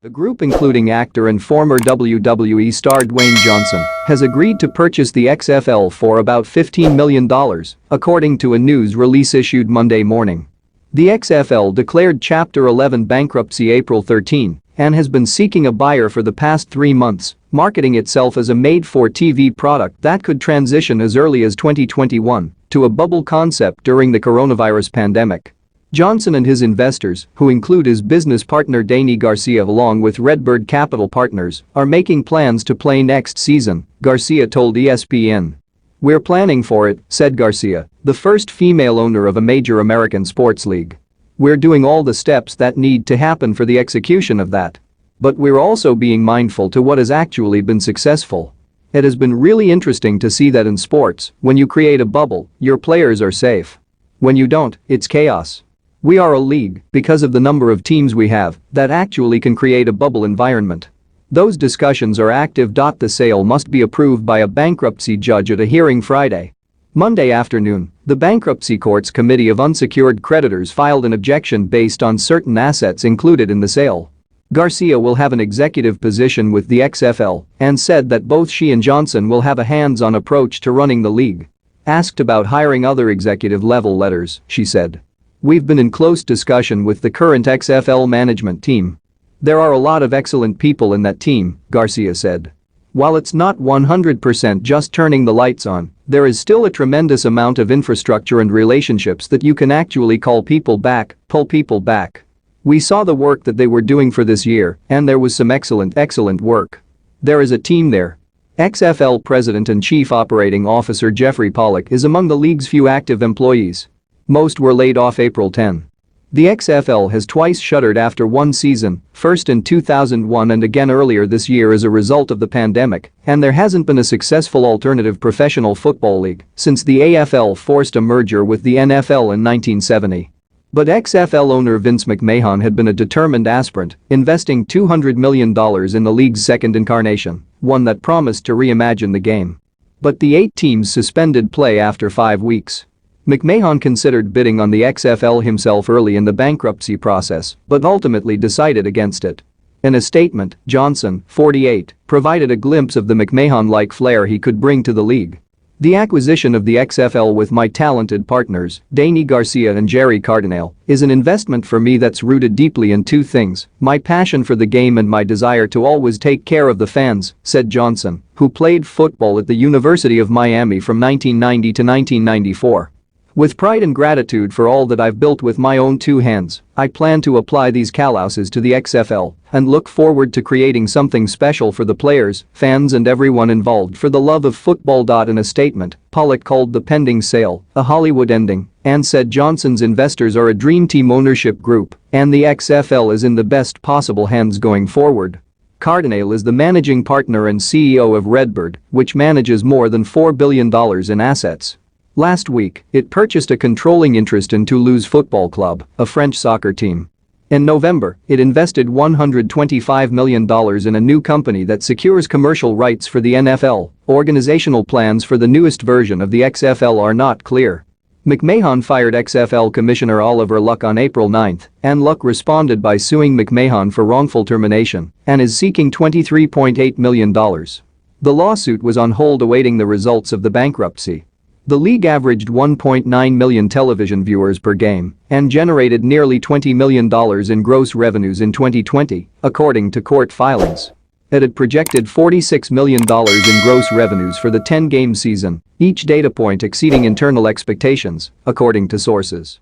The group, including actor and former WWE star Dwayne Johnson, has agreed to purchase the XFL for about $15 million, according to a news release issued Monday morning. The XFL declared Chapter 11 bankruptcy April 13 and has been seeking a buyer for the past 3 months, marketing itself as a made-for-TV product that could transition as early as 2021 to a bubble concept during the coronavirus pandemic. Johnson and his investors, who include his business partner Dany Garcia along with RedBird Capital Partners, are making plans to play next season, Garcia told ESPN. "We're planning for it," said Garcia, the first female owner of a major American sports league. "We're doing all the steps that need to happen for the execution of that. But we're also being mindful to what has actually been successful. It has been really interesting to see that in sports, when you create a bubble, your players are safe. When you don't, it's chaos. We are a league, because of the number of teams we have, that actually can create a bubble environment. Those discussions are active. The sale must be approved by a bankruptcy judge at a hearing Friday." Monday afternoon, the Bankruptcy Court's Committee of Unsecured Creditors filed an objection based on certain assets included in the sale. Garcia will have an executive position with the XFL and said that both she and Johnson will have a hands-on approach to running the league. Asked about hiring other executive-level leaders, she said, "We've been in close discussion with the current XFL management team. There are a lot of excellent people in that team," Garcia said. "While it's not 100% just turning the lights on, there is still a tremendous amount of infrastructure and relationships that you can actually pull people back. We saw the work that they were doing for this year, and there was some excellent work. There is a team there." XFL President and Chief Operating Officer Jeffrey Pollock is among the league's few active employees. Most were laid off April 10. The XFL has twice shuttered after one season, first in 2001 and again earlier this year as a result of the pandemic, and there hasn't been a successful alternative professional football league since the AFL forced a merger with the NFL in 1970. But XFL owner Vince McMahon had been a determined aspirant, investing $200 million in the league's second incarnation, one that promised to reimagine the game. But the 8 teams suspended play after 5 weeks. McMahon considered bidding on the XFL himself early in the bankruptcy process, but ultimately decided against it. In a statement, Johnson, 48, provided a glimpse of the McMahon-like flair he could bring to the league. "The acquisition of the XFL with my talented partners, Dany Garcia and Jerry Cardinale, is an investment for me that's rooted deeply in 2 things, my passion for the game and my desire to always take care of the fans," said Johnson, who played football at the University of Miami from 1990 to 1994. "With pride and gratitude for all that I've built with my own 2 hands, I plan to apply these callouses to the XFL and look forward to creating something special for the players, fans and everyone involved for the love of football." In a statement, Pollock called the pending sale a Hollywood ending and said Johnson's investors are a dream team ownership group and the XFL is in the best possible hands going forward. Cardinale is the managing partner and CEO of RedBird, which manages more than $4 billion in assets. Last week, it purchased a controlling interest in Toulouse Football Club, a French soccer team. In November, it invested $125 million in a new company that secures commercial rights for the NFL. Organizational plans for the newest version of the XFL are not clear. McMahon fired XFL Commissioner Oliver Luck on April 9, and Luck responded by suing McMahon for wrongful termination and is seeking $23.8 million. The lawsuit was on hold awaiting the results of the bankruptcy. The league averaged 1.9 million television viewers per game and generated nearly $20 million in gross revenues in 2020, according to court filings. It had projected $46 million in gross revenues for the 10-game season, each data point exceeding internal expectations, according to sources.